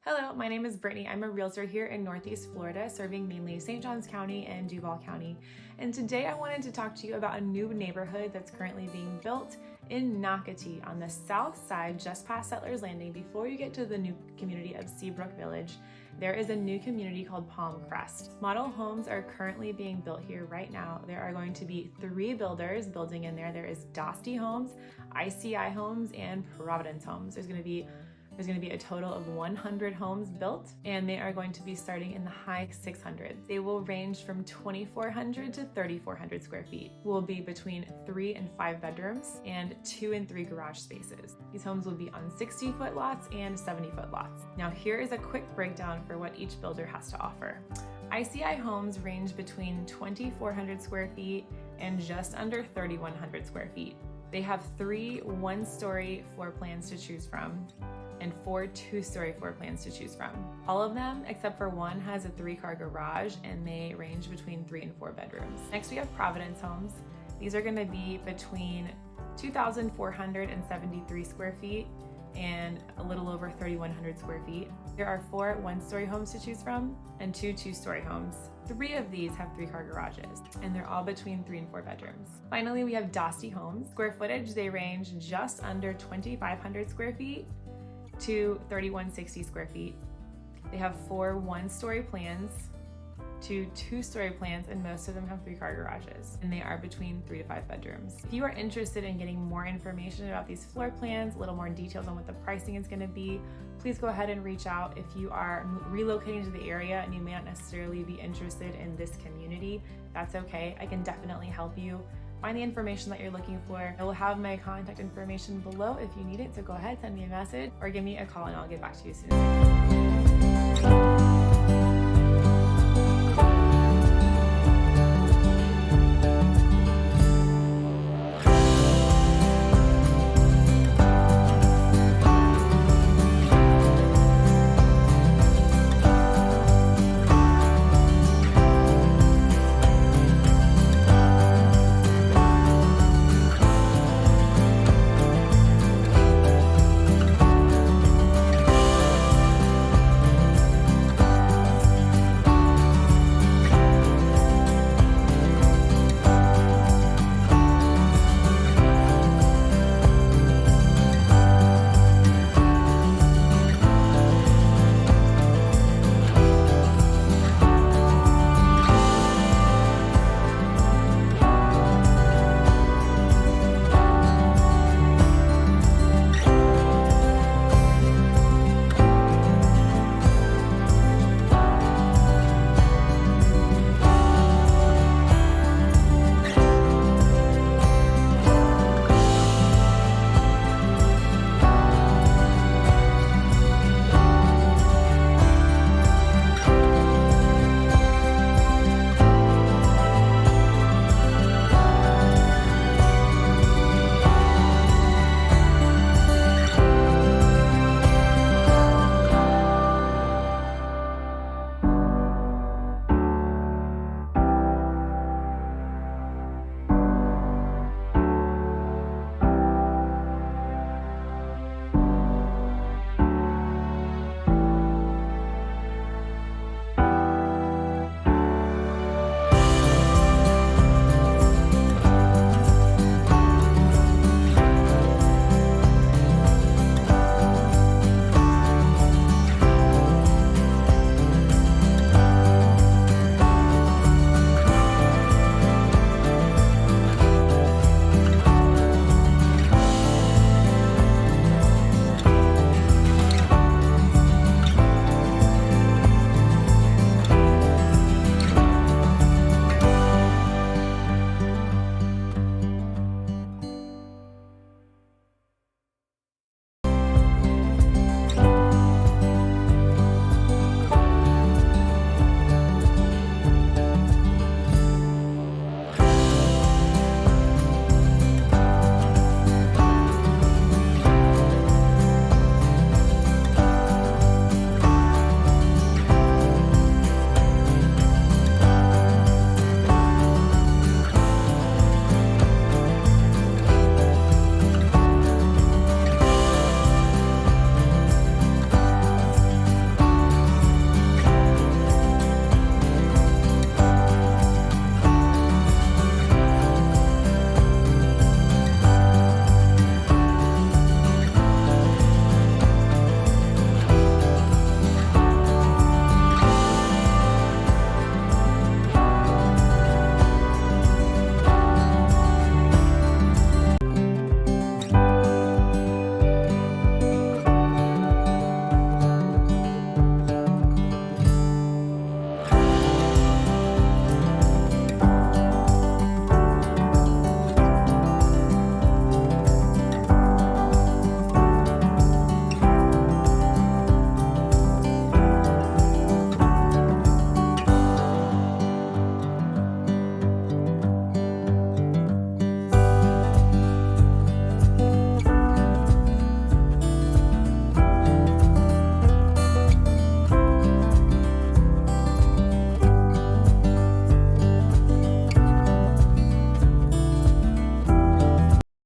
Hello, my name is Brittany. I'm a realtor here in Northeast Florida, serving mainly St. Johns County and Duval County. And today I wanted to talk to you about a new neighborhood that's currently being built in Nocatee on the south side, just past Settlers Landing. Before you get to the new community of Seabrook Village, there is a new community called Palm Crest. Model homes are currently being built here right now. There are going to be 3 builders building in there. There is Dosty Homes, ICI Homes, and Providence Homes. There's going to be a total of 100 homes built, and they are going to be starting in the high 600s. They will range from 2,400 to 3,400 square feet. Will be between 3 and 5 bedrooms and 2 and 3 garage spaces. These homes will be on 60-foot lots and 70-foot lots. Now here is a quick breakdown for what each builder has to offer. ICI homes range between 2,400 square feet and just under 3,100 square feet. They have 3 one-story floor plans to choose from and 4 two-story floor plans to choose from. All of them, except for one, has a 3-car garage, and they range between 3 and 4 bedrooms. Next, we have Providence Homes. These are gonna be between 2,473 square feet and a little over 3,100 square feet. There are 4 one-story homes to choose from and 2 two-story homes. 3 of these have 3-car garages, and they're all between 3 and 4 bedrooms. Finally, we have Dosty Homes. Square footage, they range just under 2,500 square feet to 3,160 square feet. They have 4 one-story plans, 2 two-story plans, and most of them have 3-car garages, and they are between 3 to 5 bedrooms. If you are interested in getting more information about these floor plans, a little more details on what the pricing is going to be, please go ahead and reach out. If you are relocating to the area and you may not necessarily be interested in this community, that's okay. I can definitely help you find the information that you're looking for. I will have my contact information below if you need it, so go ahead, send me a message or give me a call and I'll get back to you as soon as I can.